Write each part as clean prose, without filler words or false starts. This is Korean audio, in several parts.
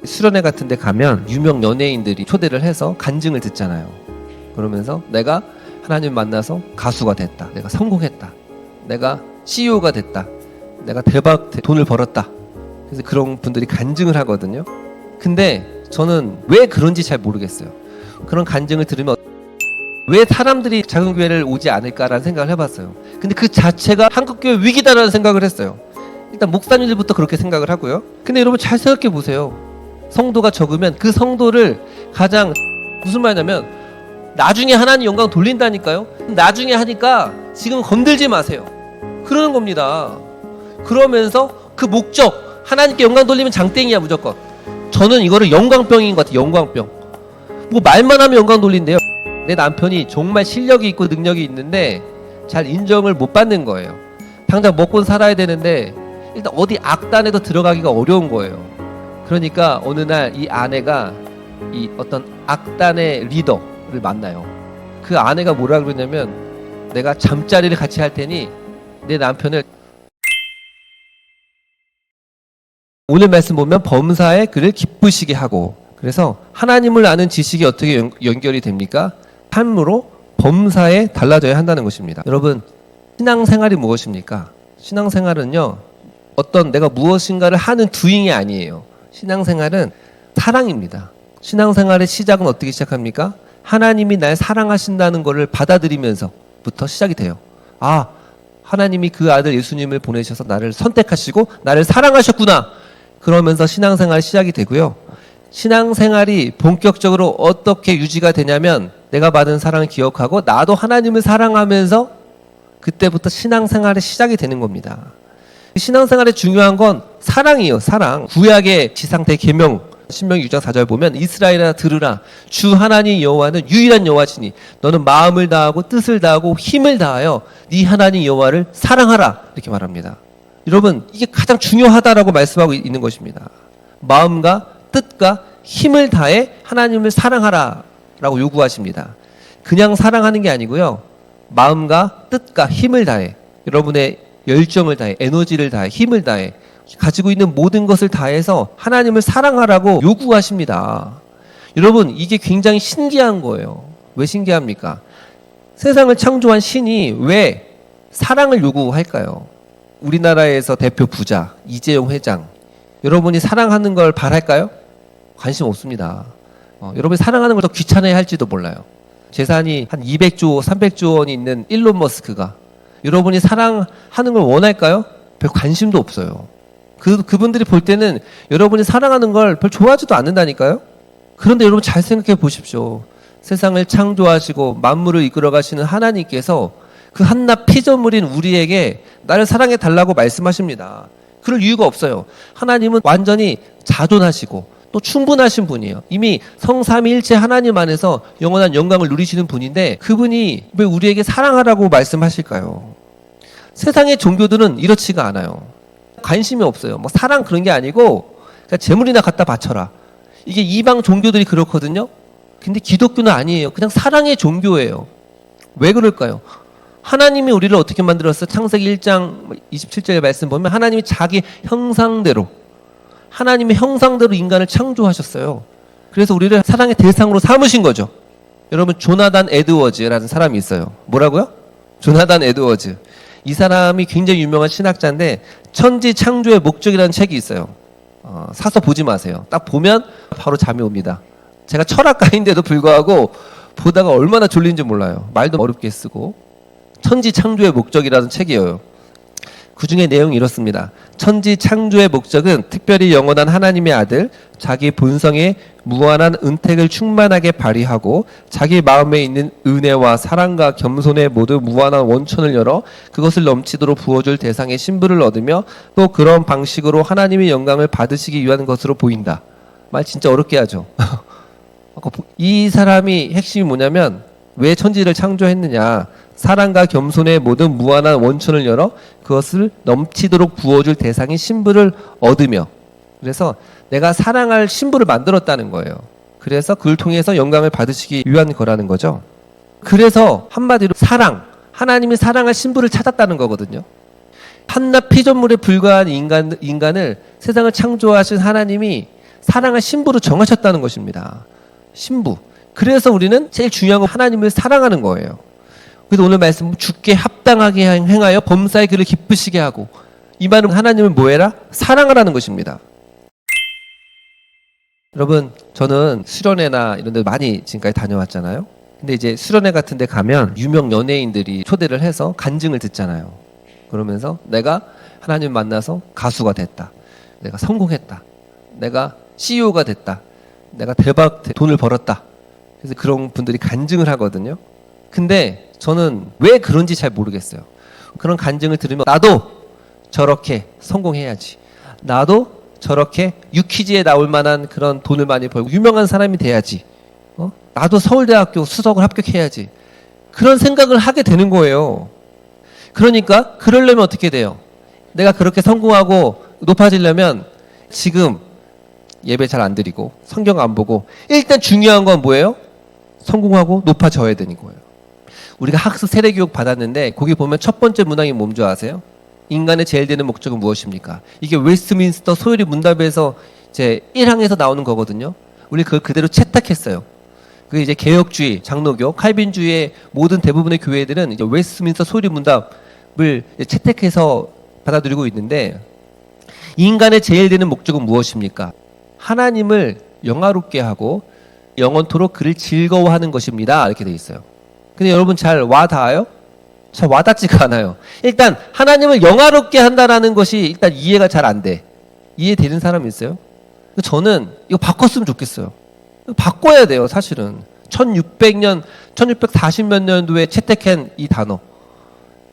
수련회 같은 데 가면 유명 연예인들이 초대를 해서 간증을 듣잖아요. 그러면서 내가 하나님 만나서 가수가 됐다, 내가 성공했다, 내가 CEO가 됐다, 내가 대박 돈을 벌었다. 그래서 그런 분들이 간증을 하거든요. 근데 저는 왜 그런지 잘 모르겠어요. 그런 간증을 들으면 왜 사람들이 작은 교회를 오지 않을까라는 생각을 해봤어요. 근데 그 자체가 한국교회 위기다라는 생각을 했어요. 일단 목사님들부터 그렇게 생각을 하고요. 근데 여러분 잘 생각해 보세요. 성도가 적으면 그 성도를 가장 무슨 말이냐면 나중에 하나님 영광 돌린다니까요. 나중에 하니까 지금 건들지 마세요. 그러는 겁니다. 그러면서 그 목적, 하나님께 영광 돌리면 장땡이야 무조건. 저는 이거를 영광병인 것 같아요. 영광병. 뭐 말만 하면 영광 돌린대요. 내 남편이 정말 실력이 있고 능력이 있는데 잘 인정을 못 받는 거예요. 당장 먹고 살아야 되는데 일단 어디 악단에도 들어가기가 어려운 거예요. 그러니까 어느 날 이 아내가 이 어떤 악단의 리더를 만나요. 그 아내가 뭐라 그러냐면 내가 잠자리를 같이 할 테니 내 남편을, 오늘 말씀 보면 범사에 그를 기쁘시게 하고, 그래서 하나님을 아는 지식이 어떻게 연결이 됩니까? 삶으로 범사에 달라져야 한다는 것입니다. 여러분, 신앙생활이 무엇입니까? 신앙생활은요, 어떤 내가 무엇인가를 하는 doing이 아니에요. 신앙생활은 사랑입니다. 신앙생활의 시작은 어떻게 시작합니까? 하나님이 날 사랑하신다는 것을 받아들이면서부터 시작이 돼요. 아, 하나님이 그 아들 예수님을 보내셔서 나를 선택하시고 나를 사랑하셨구나. 그러면서 신앙생활이 시작이 되고요. 신앙생활이 본격적으로 어떻게 유지가 되냐면 내가 받은 사랑을 기억하고 나도 하나님을 사랑하면서 그때부터 신앙생활의 시작이 되는 겁니다. 신앙생활에 중요한 건 사랑이에요. 사랑. 구약의 지상대 계명 신명기 6장 4절 보면 이스라엘아 들으라, 주 하나님 여호와는 유일한 여호와시니 너는 마음을 다하고 뜻을 다하고 힘을 다하여 네 하나님 여호와를 사랑하라, 이렇게 말합니다. 여러분, 이게 가장 중요하다라고 말씀하고 있는 것입니다. 마음과 뜻과 힘을 다해 하나님을 사랑하라 라고 요구하십니다. 그냥 사랑하는 게 아니고요, 마음과 뜻과 힘을 다해, 여러분의 열정을 다해, 에너지를 다해, 힘을 다해, 가지고 있는 모든 것을 다해서 하나님을 사랑하라고 요구하십니다. 여러분, 이게 굉장히 신기한 거예요. 왜 신기합니까? 세상을 창조한 신이 왜 사랑을 요구할까요? 우리나라에서 대표 부자 이재용 회장, 여러분이 사랑하는 걸 바랄까요? 관심 없습니다. 여러분이 사랑하는 걸 더 귀찮아야 할지도 몰라요. 재산이 한 200조, 300조 원이 있는 일론 머스크가 여러분이 사랑하는 걸 원할까요? 별 관심도 없어요. 그분들이 볼 때는 여러분이 사랑하는 걸 별 좋아하지도 않는다니까요? 그런데 여러분 잘 생각해 보십시오. 세상을 창조하시고 만물을 이끌어 가시는 하나님께서 그 한낱 피조물인 우리에게 나를 사랑해 달라고 말씀하십니다. 그럴 이유가 없어요. 하나님은 완전히 자존하시고 또 충분하신 분이에요. 이미 성삼위일체 하나님 안에서 영원한 영광을 누리시는 분인데 그분이 왜 우리에게 사랑하라고 말씀하실까요? 세상의 종교들은 이렇지가 않아요. 관심이 없어요. 뭐 사랑 그런 게 아니고 그냥 재물이나 갖다 바쳐라. 이게 이방 종교들이 그렇거든요. 근데 기독교는 아니에요. 그냥 사랑의 종교예요. 왜 그럴까요? 하나님이 우리를 어떻게 만들었어요? 창세기 1장 27절 말씀 보면 하나님이 자기 형상대로, 하나님의 형상대로 인간을 창조하셨어요. 그래서 우리를 사랑의 대상으로 삼으신 거죠. 여러분, 조나단 에드워즈라는 사람이 있어요. 뭐라고요? 조나단 에드워즈. 이 사람이 굉장히 유명한 신학자인데 천지 창조의 목적이라는 책이 있어요. 사서 보지 마세요. 딱 보면 바로 잠이 옵니다. 제가 철학가인데도 불구하고 보다가 얼마나 졸린지 몰라요. 말도 어렵게 쓰고. 천지 창조의 목적이라는 책이에요. 그 중에 내용이 이렇습니다. 천지 창조의 목적은 특별히 영원한 하나님의 아들, 자기 본성의 무한한 은택을 충만하게 발휘하고 자기 마음에 있는 은혜와 사랑과 겸손의 모두 무한한 원천을 열어 그것을 넘치도록 부어줄 대상의 신부를 얻으며 또 그런 방식으로 하나님의 영광을 받으시기 위한 것으로 보인다. 말 진짜 어렵게 하죠. 이 사람이 핵심이 뭐냐면 왜 천지를 창조했느냐, 사랑과 겸손의 모든 무한한 원천을 열어 그것을 넘치도록 부어줄 대상인 신부를 얻으며, 그래서 내가 사랑할 신부를 만들었다는 거예요. 그래서 그걸 통해서 영광을 받으시기 위한 거라는 거죠. 그래서 한마디로 사랑, 하나님이 사랑할 신부를 찾았다는 거거든요. 한낱 피조물에 불과한 인간을 세상을 창조하신 하나님이 사랑할 신부로 정하셨다는 것입니다. 신부. 그래서 우리는 제일 중요한 건 하나님을 사랑하는 거예요. 그래서 오늘 말씀 주께 합당하게 행하여 범사의 그를 기쁘시게 하고, 이 말은 하나님을 뭐해라? 사랑하라는 것입니다. 여러분, 저는 수련회나 이런 데 많이 지금까지 다녀왔잖아요. 근데 이제 수련회 같은 데 가면 유명 연예인들이 초대를 해서 간증을 듣잖아요. 그러면서 내가 하나님 만나서 가수가 됐다, 내가 성공했다, 내가 CEO가 됐다, 내가 대박 돈을 벌었다. 그래서 그런 분들이 간증을 하거든요. 근데 저는 왜 그런지 잘 모르겠어요. 그런 간증을 들으면 나도 저렇게 성공해야지, 나도 저렇게 유퀴즈에 나올 만한 그런 돈을 많이 벌고 유명한 사람이 돼야지, 나도 서울대학교 수석을 합격해야지, 그런 생각을 하게 되는 거예요. 그러니까 그러려면 어떻게 돼요? 내가 그렇게 성공하고 높아지려면 지금 예배 잘 안 드리고 성경 안 보고, 일단 중요한 건 뭐예요? 성공하고 높아져야 되는 거예요. 우리가 학습 세례교육 받았는데 거기 보면 첫 번째 문항이 뭔 줄 아세요? 인간의 제일 되는 목적은 무엇입니까? 이게 웨스트민스터 소요리 문답에서 이제 1항에서 나오는 거거든요. 우리 그걸 그대로 채택했어요. 그게 이제 개혁주의, 장로교, 칼빈주의의 모든 대부분의 교회들은 이제 웨스트민스터 소요리 문답을 채택해서 받아들이고 있는데, 인간의 제일 되는 목적은 무엇입니까? 하나님을 영화롭게 하고 영원토록 그를 즐거워하는 것입니다. 이렇게 돼 있어요. 근데 여러분 잘 와닿아요? 잘 와닿지가 않아요. 일단 하나님을 영화롭게 한다라는 것이 일단 이해가 잘 안 돼. 이해되는 사람 있어요? 저는 이거 바꿨으면 좋겠어요. 바꿔야 돼요, 사실은. 1600년, 1640몇 년도에 채택한 이 단어.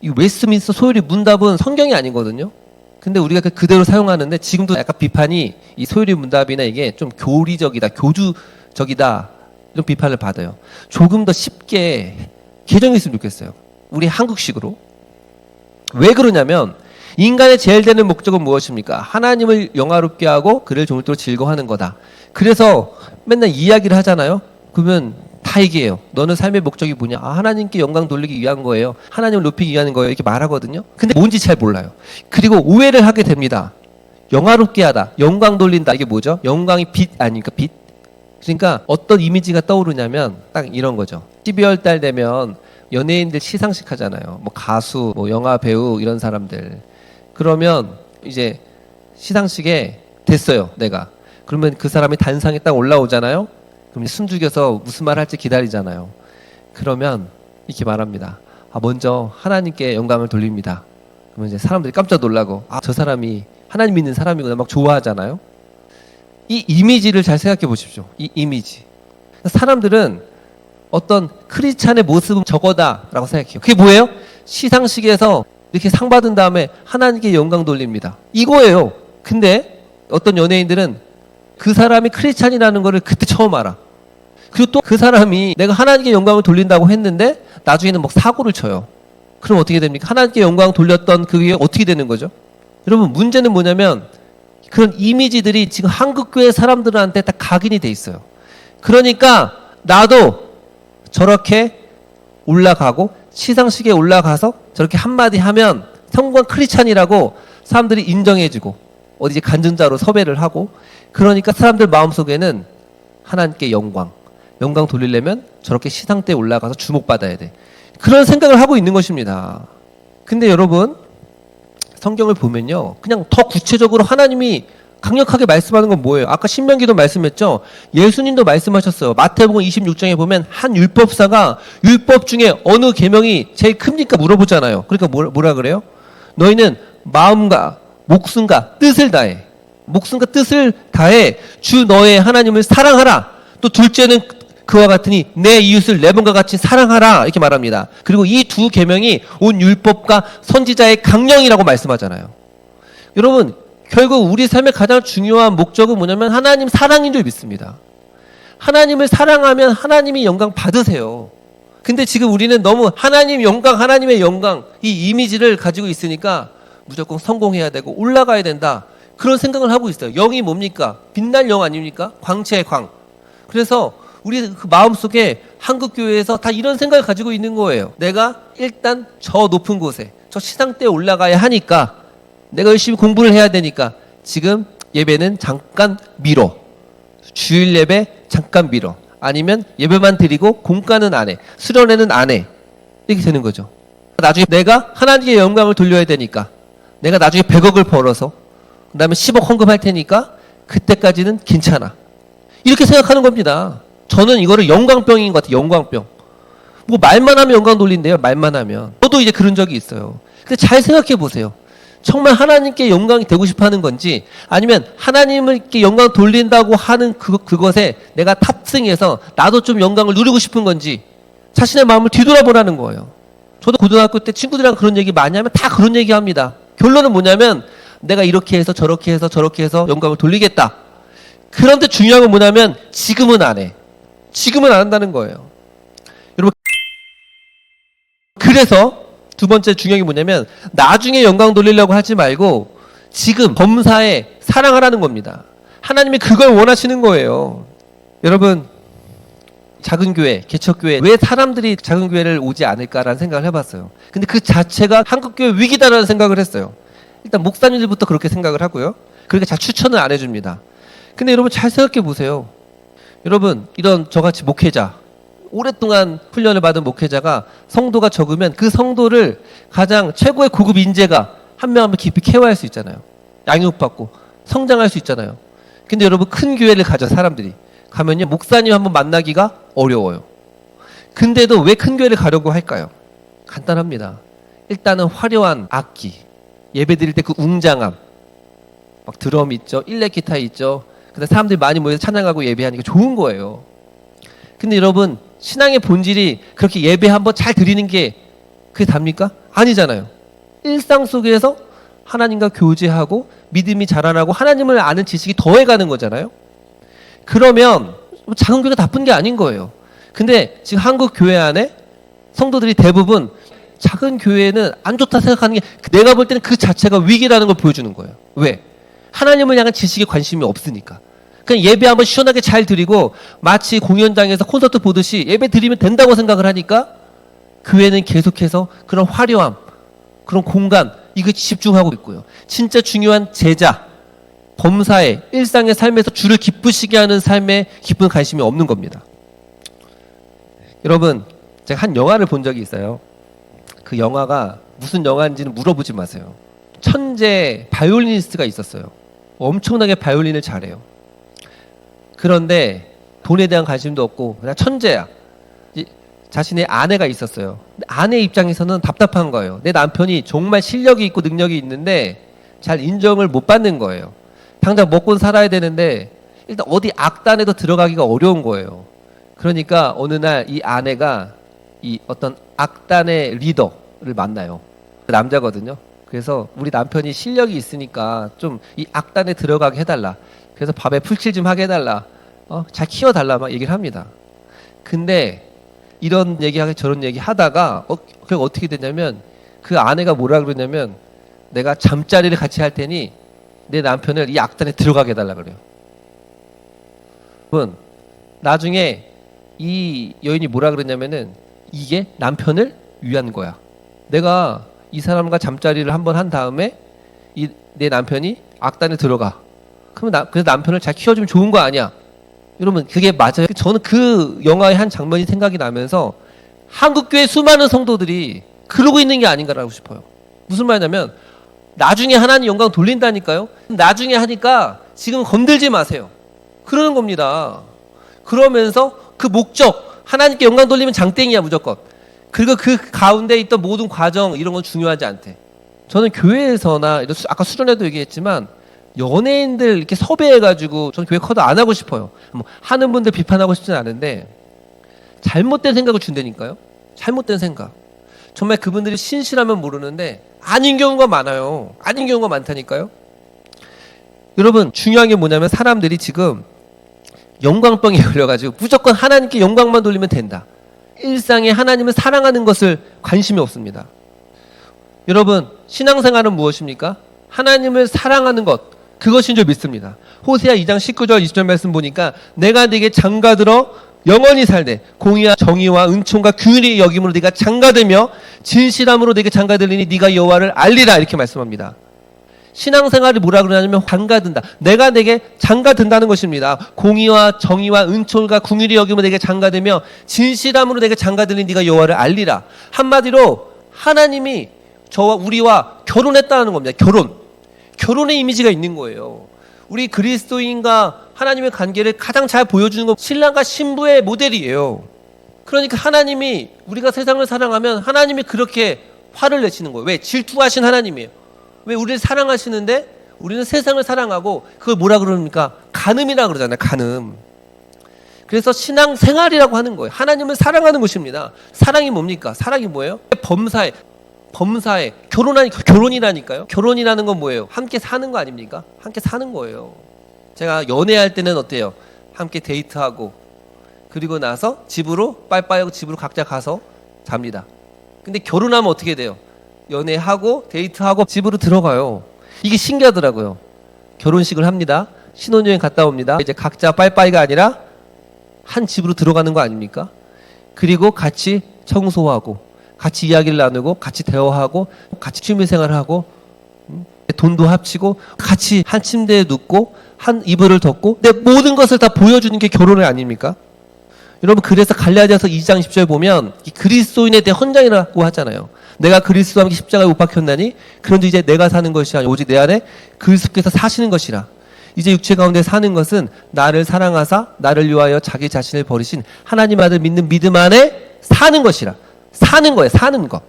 이 웨스트민스터 소요리 문답은 성경이 아니거든요. 근데 우리가 그대로 사용하는데 지금도 약간 비판이 이 소요리 문답이나 이게 좀 교리적이다, 교주적이다, 이런 비판을 받아요. 조금 더 쉽게 개정했으면 좋겠어요. 우리 한국식으로. 왜 그러냐면 인간의 제일 되는 목적은 무엇입니까? 하나님을 영화롭게 하고 그를 종일토록 즐거워하는 거다. 그래서 맨날 이야기를 하잖아요. 그러면 다 얘기해요. 너는 삶의 목적이 뭐냐? 하나님께 영광 돌리기 위한 거예요. 하나님을 높이기 위한 거예요. 이렇게 말하거든요. 근데 뭔지 잘 몰라요. 그리고 오해를 하게 됩니다. 영화롭게 하다, 영광 돌린다, 이게 뭐죠? 영광이 빛 아닙니까? 빛. 그러니까 어떤 이미지가 떠오르냐면 딱 이런 거죠. 12월 달 되면 연예인들 시상식 하잖아요. 뭐 가수, 뭐 영화 배우 이런 사람들. 그러면 이제 시상식에 됐어요, 내가. 그러면 그 사람이 단상에 딱 올라오잖아요. 그럼 숨죽여서 무슨 말 할지 기다리잖아요. 그러면 이렇게 말합니다. 먼저 하나님께 영광을 돌립니다. 그러면 이제 사람들이 깜짝 놀라고, 저 사람이 하나님 믿는 사람이구나 막 좋아하잖아요. 이 이미지를 잘 생각해 보십시오. 이 이미지. 사람들은 어떤 크리스찬의 모습은 저거다라고 생각해요. 그게 뭐예요? 시상식에서 이렇게 상 받은 다음에 하나님께 영광 돌립니다, 이거예요. 근데 어떤 연예인들은 그 사람이 크리스찬이라는 거를 그때 처음 알아. 그리고 또 그 사람이 내가 하나님께 영광을 돌린다고 했는데 나중에는 막 사고를 쳐요. 그럼 어떻게 됩니까? 하나님께 영광 돌렸던 그게 어떻게 되는 거죠? 여러분, 문제는 뭐냐면 그런 이미지들이 지금 한국교회 사람들한테 딱 각인이 돼 있어요. 그러니까 나도 저렇게 올라가고 시상식에 올라가서 저렇게 한마디 하면 성공한 크리스찬이라고 사람들이 인정해주고 어디 이제 간증자로 섭외를 하고, 그러니까 사람들 마음속에는 하나님께 영광 돌리려면 저렇게 시상 때 올라가서 주목받아야 돼, 그런 생각을 하고 있는 것입니다. 근데 여러분, 성경을 보면요, 그냥 더 구체적으로 하나님이 강력하게 말씀하는 건 뭐예요? 아까 신명기도 말씀했죠. 예수님도 말씀하셨어요. 마태복음 26장에 보면 한 율법사가 율법 중에 어느 계명이 제일 큽니까? 물어보잖아요. 그러니까 뭐라 그래요? 너희는 마음과 목숨과 뜻을 다해, 목숨과 뜻을 다해 주 너의 하나님을 사랑하라. 또 둘째는 그와 같으니 내 이웃을 내 몸과 같이 사랑하라, 이렇게 말합니다. 그리고 이 두 계명이 온 율법과 선지자의 강령이라고 말씀하잖아요. 여러분, 결국 우리 삶의 가장 중요한 목적은 뭐냐면 하나님 사랑인 줄 믿습니다. 하나님을 사랑하면 하나님이 영광 받으세요. 근데 지금 우리는 너무 하나님 영광, 하나님의 영광, 이 이미지를 가지고 있으니까 무조건 성공해야 되고 올라가야 된다, 그런 생각을 하고 있어요. 영이 뭡니까? 빛날 영 아닙니까? 광채의 광. 그래서 우리 그 마음속에 한국교회에서 다 이런 생각을 가지고 있는 거예요. 내가 일단 저 높은 곳에, 저 시상대에 올라가야 하니까, 내가 열심히 공부를 해야 되니까 지금 예배는 잠깐 미뤄. 주일 예배 잠깐 미뤄. 아니면 예배만 드리고 공과는 안 해. 수련회는 안 해. 이렇게 되는 거죠. 나중에 내가 하나님께 영광을 돌려야 되니까, 내가 나중에 100억을 벌어서 그 다음에 10억 헌금할 테니까 그때까지는 괜찮아. 이렇게 생각하는 겁니다. 저는 이거를 영광병인 것 같아요. 영광병. 뭐 말만 하면 영광 돌린대요. 말만 하면. 저도 이제 그런 적이 있어요. 근데 잘 생각해 보세요. 정말 하나님께 영광이 되고 싶어 하는 건지, 아니면 하나님께 영광 돌린다고 하는 그것에 내가 탑승해서 나도 좀 영광을 누리고 싶은 건지 자신의 마음을 뒤돌아보라는 거예요. 저도 고등학교 때 친구들이랑 그런 얘기 많이 하면 다 그런 얘기 합니다. 결론은 뭐냐면 내가 이렇게 해서 저렇게 해서 저렇게 해서 영광을 돌리겠다. 그런데 중요한 건 뭐냐면 지금은 안 해. 지금은 안 한다는 거예요. 여러분, 그래서 두 번째 중요한 게 뭐냐면 나중에 영광 돌리려고 하지 말고 지금 범사에 사랑하라는 겁니다. 하나님이 그걸 원하시는 거예요. 여러분, 작은 교회, 개척교회, 왜 사람들이 작은 교회를 오지 않을까라는 생각을 해봤어요. 근데 그 자체가 한국교회 위기다라는 생각을 했어요. 일단 목사님들부터 그렇게 생각을 하고요. 그러니까 잘 추천을 안 해줍니다. 근데 여러분 잘 생각해 보세요. 여러분, 이런 저같이 목회자, 오랫동안 훈련을 받은 목회자가 성도가 적으면 그 성도를 가장 최고의 고급 인재가 한 명 한 명 깊이 케어할 수 있잖아요. 양육받고 성장할 수 있잖아요. 근데 여러분, 큰 교회를 가져 사람들이 가면요, 목사님 한번 만나기가 어려워요. 근데도 왜 큰 교회를 가려고 할까요? 간단합니다. 일단은 화려한 악기, 예배 드릴 때 그 웅장함, 막 드럼 있죠, 일렉 기타 있죠. 근데 사람들이 많이 모여서 찬양하고 예배하니까 좋은 거예요. 근데 여러분, 신앙의 본질이 그렇게 예배 한번 잘 드리는 게 그게 답니까? 아니잖아요. 일상 속에서 하나님과 교제하고 믿음이 자라나고 하나님을 아는 지식이 더해가는 거잖아요. 그러면 작은 교회가 나쁜 게 아닌 거예요. 근데 지금 한국 교회 안에 성도들이 대부분 작은 교회는 안 좋다 생각하는 게, 내가 볼 때는 그 자체가 위기라는 걸 보여주는 거예요. 왜? 하나님을 향한 지식에 관심이 없으니까. 그냥 예배 한번 시원하게 잘 드리고 마치 공연장에서 콘서트 보듯이 예배 드리면 된다고 생각을 하니까 교회는 계속해서 그런 화려함, 그런 공간, 이거 집중하고 있고요. 진짜 중요한 제자, 범사의 일상의 삶에서 주를 기쁘시게 하는 삶에 깊은 관심이 없는 겁니다. 여러분, 제가 한 영화를 본 적이 있어요. 그 영화가 무슨 영화인지는 물어보지 마세요. 천재 바이올리니스트가 있었어요. 엄청나게 바이올린을 잘해요. 그런데 돈에 대한 관심도 없고 그냥 천재야. 자신의 아내가 있었어요. 아내 입장에서는 답답한 거예요. 내 남편이 정말 실력이 있고 능력이 있는데 잘 인정을 못 받는 거예요. 당장 먹고 살아야 되는데 일단 어디 악단에도 들어가기가 어려운 거예요. 그러니까 어느 날 이 아내가 이 어떤 악단의 리더를 만나요. 남자거든요. 그래서 우리 남편이 실력이 있으니까 좀 이 악단에 들어가게 해달라. 그래서 밥에 풀칠 좀 하게 해달라. 잘 키워달라 막 얘기를 합니다. 근데 이런 얘기하고 저런 얘기 하다가 그게 어떻게 됐냐면 그 아내가 뭐라 그러냐면 내가 잠자리를 같이 할 테니 내 남편을 이 악단에 들어가게 해달라 그래요. 여러분, 나중에 이 여인이 뭐라 그러냐면은 이게 남편을 위한 거야. 내가 이 사람과 잠자리를 한번 한 다음에 내 남편이 악단에 들어가. 그러면 그래서 남편을 잘 키워주면 좋은 거 아니야. 여러분, 그게 맞아요. 저는 그 영화의 한 장면이 생각이 나면서 한국교회 수많은 성도들이 그러고 있는 게 아닌가라고 싶어요. 무슨 말이냐면 나중에 하나님 영광 돌린다니까요. 나중에 하니까 지금 건들지 마세요. 그러는 겁니다. 그러면서 그 목적, 하나님께 영광 돌리면 장땡이야 무조건. 그리고 그 가운데 있던 모든 과정 이런 건 중요하지 않대. 저는 교회에서나 아까 수련회도 얘기했지만 연예인들 이렇게 섭외해가지고 저는 교회 커도 안 하고 싶어요. 뭐 하는 분들 비판하고 싶지는 않은데 잘못된 생각을 준다니까요. 잘못된 생각. 정말 그분들이 신실하면 모르는데 아닌 경우가 많아요. 아닌 경우가 많다니까요. 여러분, 중요한 게 뭐냐면 사람들이 지금 영광병에 걸려가지고 무조건 하나님께 영광만 돌리면 된다. 일상에 하나님을 사랑하는 것을 관심이 없습니다. 여러분, 신앙생활은 무엇입니까? 하나님을 사랑하는 것, 그것인 줄 믿습니다. 호세아 2장 19절 20절 말씀 보니까 내가 네게 장가들어 영원히 살되 공의와 정의와 은총과 규율이 여김으로 네가 장가되며 진실함으로 네게 장가들리니 네가 여호와를 알리라, 이렇게 말씀합니다. 신앙생활이 뭐라 그러냐면 장가든다. 내가 내게 장가든다는 것입니다. 공의와 정의와 은총과 궁휼이 여기면 내게 장가되며 진실함으로 내게 장가들린 네가 여호와를 알리라. 한마디로 하나님이 저와 우리와 결혼했다는 겁니다. 결혼의 이미지가 있는 거예요. 우리 그리스도인과 하나님의 관계를 가장 잘 보여주는 건 신랑과 신부의 모델이에요. 그러니까 하나님이 우리가 세상을 사랑하면 하나님이 그렇게 화를 내시는 거예요. 왜? 질투하신 하나님이에요. 왜? 우리를 사랑하시는데 우리는 세상을 사랑하고 그걸 뭐라 그럽니까? 간음이라 그러잖아요. 간음. 그래서 신앙생활이라고 하는 거예요. 하나님을 사랑하는 것입니다. 사랑이 뭡니까? 사랑이 뭐예요? 범사에 결혼이라니까요. 결혼이라는 건 뭐예요? 함께 사는 거 아닙니까? 함께 사는 거예요. 제가 연애할 때는 어때요? 함께 데이트하고 그리고 나서 집으로 빠이빠이하고 집으로 각자 가서 잡니다. 근데 결혼하면 어떻게 돼요? 연애하고 데이트하고 집으로 들어가요. 이게 신기하더라고요. 결혼식을 합니다. 신혼여행 갔다 옵니다. 이제 각자 빠이빠이가 아니라 한 집으로 들어가는 거 아닙니까? 그리고 같이 청소하고 같이 이야기를 나누고 같이 대화하고 같이 취미생활을 하고 돈도 합치고 같이 한 침대에 눕고 한 이불을 덮고 내 모든 것을 다 보여주는 게 결혼이 아닙니까? 여러분, 그래서 갈라디아서 2장 10절 보면 그리스도인에 대해 헌장이라고 하잖아요. 내가 그리스도와 함께 십자가에 못 박혔나니 그런즉 이제 내가 사는 것이 아니라 오직 내 안에 그리스도께서 사시는 것이라. 이제 육체 가운데 사는 것은 나를 사랑하사 나를 위하여 자기 자신을 버리신 하나님 아들 믿는 믿음 안에 사는 것이라. 사는 거예요. 사는 거.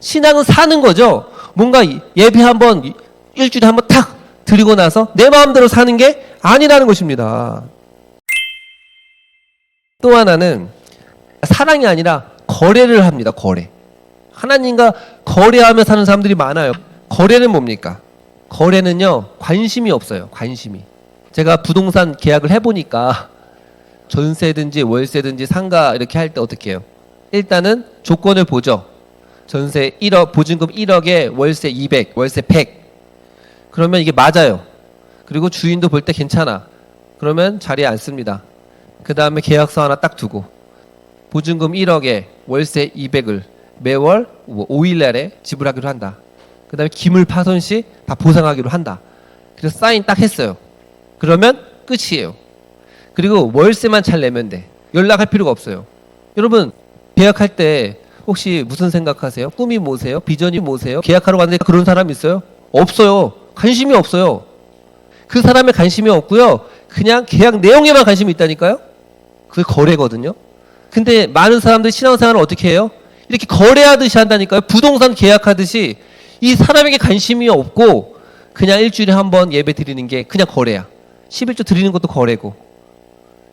신앙은 사는 거죠. 뭔가 예배 한번 일주일에 한번 탁 드리고 나서 내 마음대로 사는 게 아니라는 것입니다. 또 하나는 사랑이 아니라 거래를 합니다. 거래. 하나님과 거래하며 사는 사람들이 많아요. 거래는 뭡니까? 거래는요, 관심이 없어요. 관심이. 제가 부동산 계약을 해보니까 전세든지 월세든지 상가 이렇게 할 때 어떻게 해요? 일단은 조건을 보죠. 전세 1억, 보증금 1억에 월세 200, 월세 100. 그러면 이게 맞아요. 그리고 주인도 볼 때 괜찮아. 그러면 자리에 앉습니다. 그 다음에 계약서 하나 딱 두고 보증금 1억에 월세 200을 매월 5일 날에 지불하기로 한다. 그 다음에 기물 파손 시 다 보상하기로 한다. 그래서 사인 딱 했어요. 그러면 끝이에요. 그리고 월세만 잘 내면 돼. 연락할 필요가 없어요. 여러분, 계약할 때 혹시 무슨 생각하세요? 꿈이 뭐세요? 비전이 뭐세요? 계약하러 갔는데 그런 사람 있어요? 없어요. 관심이 없어요. 그 사람의 관심이 없고요. 그냥 계약 내용에만 관심이 있다니까요. 그게 거래거든요. 근데 많은 사람들이 신앙생활을 어떻게 해요? 이렇게 거래하듯이 한다니까요. 부동산 계약하듯이 이 사람에게 관심이 없고 그냥 일주일에 한 번 예배 드리는 게 그냥 거래야. 11조 드리는 것도 거래고.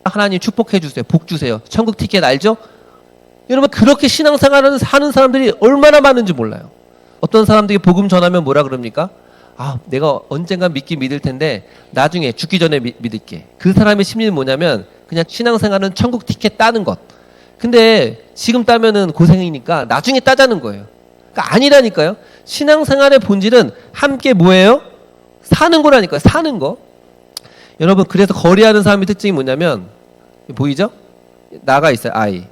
하나님 축복해 주세요. 복 주세요. 천국 티켓 알죠? 여러분, 그렇게 신앙생활을 하는 사람들이 얼마나 많은지 몰라요. 어떤 사람들이 복음 전하면 뭐라 그럽니까? 아, 내가 언젠간 믿긴 믿을 텐데 나중에 죽기 전에 믿을게. 그 사람의 심리는 뭐냐면 그냥 신앙생활은 천국 티켓 따는 것. 근데 지금 따면은 고생이니까 나중에 따자는 거예요. 그러니까 아니라니까요. 신앙생활의 본질은 함께 뭐예요? 사는 거라니까요. 사는 거. 여러분, 그래서 거래하는 사람의 특징이 뭐냐면 보이죠? 나가 있어요. 아이.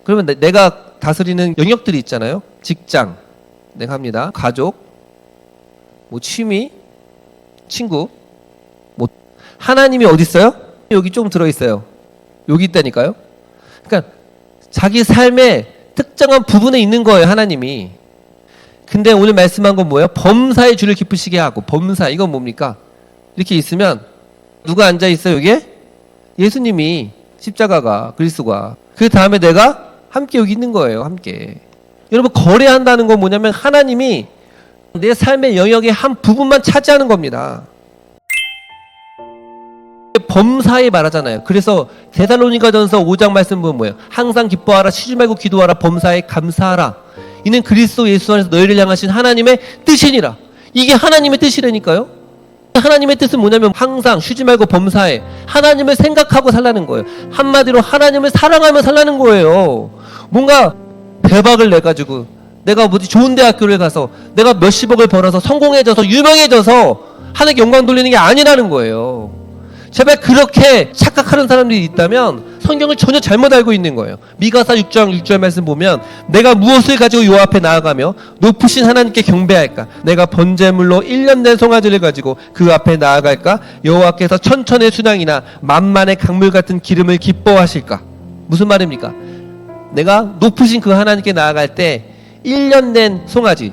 그러면 내가 다스리는 영역들이 있잖아요. 직장, 내가 합니다. 가족, 뭐 취미, 친구, 뭐 하나님이 어디 있어요? 여기 좀 들어 있어요. 여기 있다니까요. 그러니까 자기 삶의 특정한 부분에 있는 거예요, 하나님이. 근데 오늘 말씀한 건 뭐예요? 범사의 주를 기쁘시게 하고. 범사, 이건 뭡니까? 이렇게 있으면 누가 앉아 있어요, 여기에? 예수님이, 십자가가, 그리스도가. 그 다음에 내가 함께 여기 있는 거예요, 함께. 여러분, 거래한다는 건 뭐냐면 하나님이 내 삶의 영역의 한 부분만 차지하는 겁니다. 범사에 말하잖아요. 그래서 데살로니가전서 5장 말씀 보면 뭐예요? 항상 기뻐하라, 쉬지 말고 기도하라, 범사에 감사하라. 이는 그리스도 예수 안에서 너희를 향하신 하나님의 뜻이니라. 이게 하나님의 뜻이라니까요. 하나님의 뜻은 뭐냐면 항상 쉬지 말고 범사에 하나님을 생각하고 살라는 거예요. 한마디로 하나님을 사랑하며 살라는 거예요. 뭔가 대박을 내가지고 내가 뭐지 좋은 대학교를 가서 내가 몇십억을 벌어서 성공해져서 유명해져서 하나님께 영광 돌리는 게 아니라는 거예요. 제발 그렇게 착각하는 사람들이 있다면 성경을 전혀 잘못 알고 있는 거예요. 미가서 6장 6절 말씀 보면 내가 무엇을 가지고 여호와 앞에 나아가며 높으신 하나님께 경배할까? 내가 번제물로 1년 된 송아지를 가지고 그 앞에 나아갈까? 여호와께서 천천의 순양이나 만만의 강물 같은 기름을 기뻐하실까? 무슨 말입니까? 내가 높으신 그 하나님께 나아갈 때 1년 된 송아지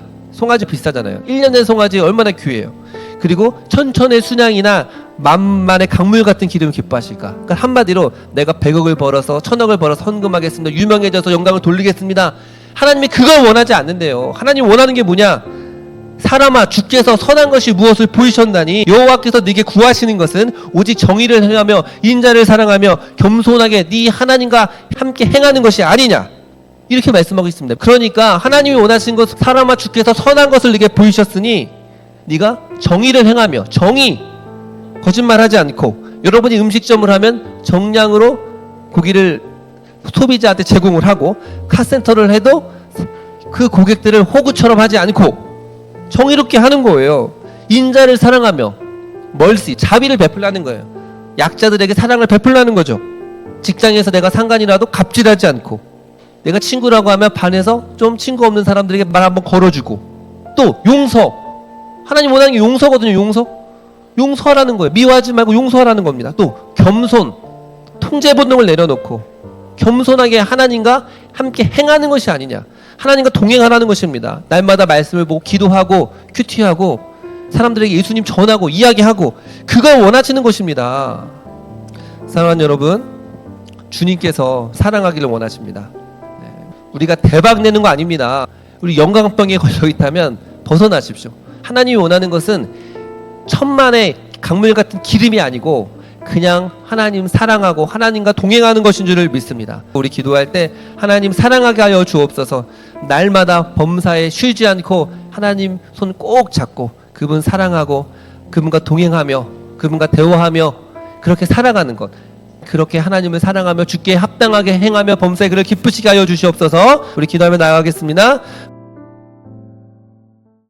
비싸잖아요. 1년 된 송아지 얼마나 귀해요. 그리고 천천의 순양이나 만만의 강물 같은 기름을 기뻐하실까? 그러니까 한마디로 내가 100억을 벌어서 1000억을 벌어서 헌금하겠습니다. 유명해져서 영광을 돌리겠습니다. 하나님이 그걸 원하지 않는데요. 하나님 원하는 게 뭐냐? 사람아, 주께서 선한 것이 무엇을 보이셨나니 여호와께서 네게 구하시는 것은 오직 정의를 행하며 인자를 사랑하며 겸손하게 네 하나님과 함께 행하는 것이 아니냐, 이렇게 말씀하고 있습니다. 그러니까 하나님이 원하시는 것, 사람아 주께서 선한 것을 네게 보이셨으니 네가 정의를 행하며, 정의, 거짓말하지 않고, 여러분이 음식점을 하면 정량으로 고기를 소비자한테 제공을 하고, 카센터를 해도 그 고객들을 호구처럼 하지 않고 정의롭게 하는 거예요. 인자를 사랑하며 멀시, 자비를 베풀라는 거예요. 약자들에게 사랑을 베풀라는 거죠. 직장에서 내가 상관이라도 갑질하지 않고, 내가 친구라고 하면 반에서 좀 친구 없는 사람들에게 말 한번 걸어주고, 또 용서, 하나님 원하는 게 용서거든요. 용서하라는 거예요. 미워하지 말고 용서하라는 겁니다. 또 겸손, 통제 본능을 내려놓고 겸손하게 하나님과 함께 행하는 것이 아니냐, 하나님과 동행하라는 것입니다. 날마다 말씀을 보고 기도하고 큐티하고 사람들에게 예수님 전하고 이야기하고, 그걸 원하시는 것입니다. 사랑하는 여러분, 주님께서 사랑하기를 원하십니다. 우리가 대박 내는 거 아닙니다. 우리 영광병에 걸려 있다면 벗어나십시오. 하나님이 원하는 것은 천만의 강물 같은 기름이 아니고 그냥 하나님 사랑하고 하나님과 동행하는 것인 줄을 믿습니다. 우리 기도할 때 하나님 사랑하게 하여 주옵소서. 날마다 범사에 쉬지 않고 하나님 손 꼭 잡고 그분 사랑하고 그분과 동행하며 그분과 대화하며 그렇게 살아가는 것, 그렇게 하나님을 사랑하며 주께 합당하게 행하며 범사에 그를 기쁘시게 하여 주시옵소서. 우리 기도하며 나아가겠습니다.